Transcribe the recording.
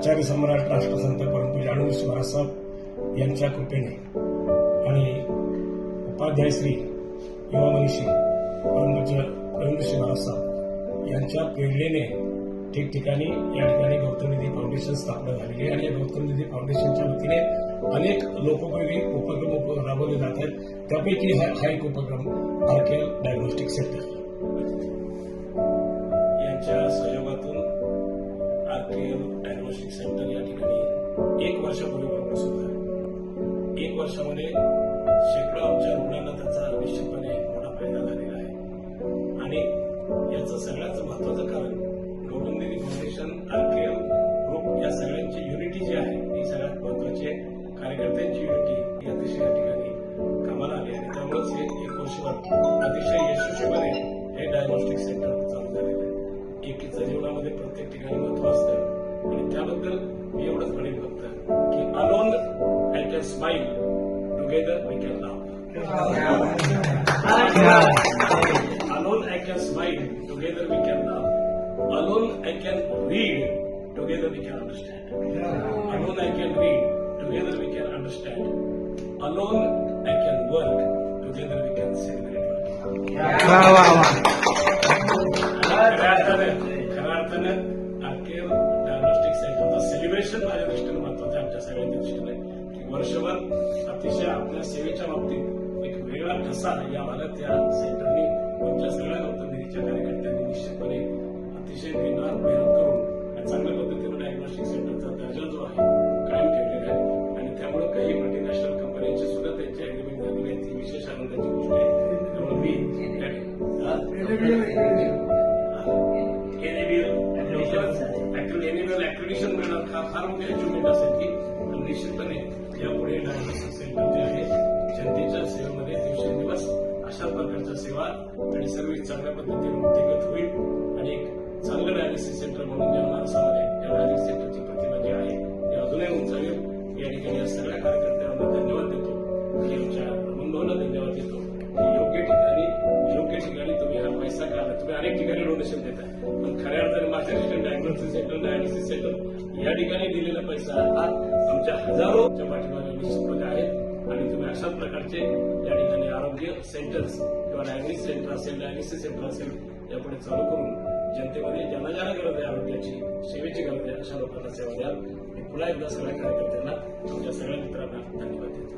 आचार्य सम्राट राष्ट्रसंत परमपूज्य अणुवंश महाराज यांच्या कृपेने आणि उपाध्याय श्री युवा मनीषी परमपूज्य प्रवीणऋषी महाराज यांच्या प्रेरणेने ठिकठिकाणी या ठिकाणी गौतम निधी फाउंडेशन स्थापना झालेली आहे आणि या गौतम निधी फाउंडेशनच्या वतीने अनेक लोकोपयोगी उपक्रम राबवले जात आहेत. त्यापैकी हा एक उपक्रम आरकेएल डायग्नोस्टिक सेंटर यांच्या सहयोगातून आरकेएल डायग्नोस्टिक सेंटर या ठिकाणी 1 वर्षापूर्वी सुरू झालं. 1 वर्षामध्ये शेकडो आमच्या रुग्णांना त्याचा निश्चितपणे मोठा फायदा झालेला आहे आणि याचं सगळ्यात महत्वाचं कारण गौतम निधी फाउंडेशन आरकेएल ग्रुप या सगळ्यांची युनिटी जी आहे ती सगळ्यात महत्वाची आहे. कार्यकर्त्यांची युनिटी अतिशय या ठिकाणी कामाला आली आणि त्यामुळेच हे 1 वर्षभर अतिशय यशस्वीपणे हे डायग्नोस्टिक सेंटर चालू झालेलं आहे. एकीचं जीवनामध्ये प्रत्येक ठिकाणी महत्व असतं आणि त्याबद्दल मी एवढंच म्हणेन फक्त की alone I can smile together we can love. Alone I can smile together we can love. Alone I can read, together we can understand. Alone I can read, together we can understand. Alone I can work, together we can celebrate work. खऱ्या अर्थानं आरकेएल diagnostic सेंटरचं celebration माझ्या दृष्टीनं महत्वाचं आहे, आमच्या सगळ्यांच्या दृष्टीने की वर्षभर अतिशय आपल्या सेवेच्या बाबतीत एक वेगळा ठसा या भागात त्या सेंटरनी आमच्या सगळ्या गौतम निधीच्या कार्यकर्त्यांनी निश्चितपणे अतिशय मेहनत करून आणि चांगल्या पद्धतीनं डायग्नोस्टिक सेंटरचा दर्जा जो आहे कायम ठेवलेला आहे आणि त्यामुळे काही मल्टीनॅशनल कंपन्यांची सुद्धा त्यांची अग्रीमेंट झालेली आहे. ती विशेष आनंदाची गोष्ट आहे. त्यामुळे मी एनएबीएल ऍक्रेडिशन मिळणार हा फार मोठी अचिव्हमेंट असेल की निश्चितपणे यापुढे डायग्नोस्टिक सेंटर जे आहे जनतेच्या सेवेमध्ये दिवसेंदिवस अशा प्रकारच्या सेवा आणि सर्व्हिस चांगल्या पद्धतीने वृद्धिगत होईल आणि एक चांगलं डायलिसिस सेंटर म्हणून जनमानसामध्ये या डायलिसिस सेंटरची प्रतिमा जी आहे ती अजूनही उंचावेल. या ठिकाणी या सगळ्या कार्यकर्त्यांना धन्यवाद देतो आणि आमच्या अनुभवाला धन्यवाद देतो की योग्य ठिकाणी तुम्ही हा पैसा काढला. तुम्ही अनेक ठिकाणी डोनेशन देताय पण खऱ्या अर्थाने माझ्या ठिकाणी डायग्नोस्टिक सेंटर डायलिसिस सेंटर या ठिकाणी दिलेला पैसा हा आमच्या हजारोच्या पाठीमागे निश्चितपणे आहे आणि तुम्ही अशाच प्रकारचे या ठिकाणी आरोग्य सेंटर्स किंवा डायलिसिस सेंटर असेल डायलिसिस सेंटर असेल यापुढे चालू करून जनतेमध्ये ज्यांना ज्यांना गरज आहे आरोग्याची सेवेची गरज आहे अशा लोकांना सेवा द्याल. मी पुन्हा एकदा सगळ्या कार्यकर्त्यांना तुमच्या सगळ्या मित्रांना धन्यवाद देतो.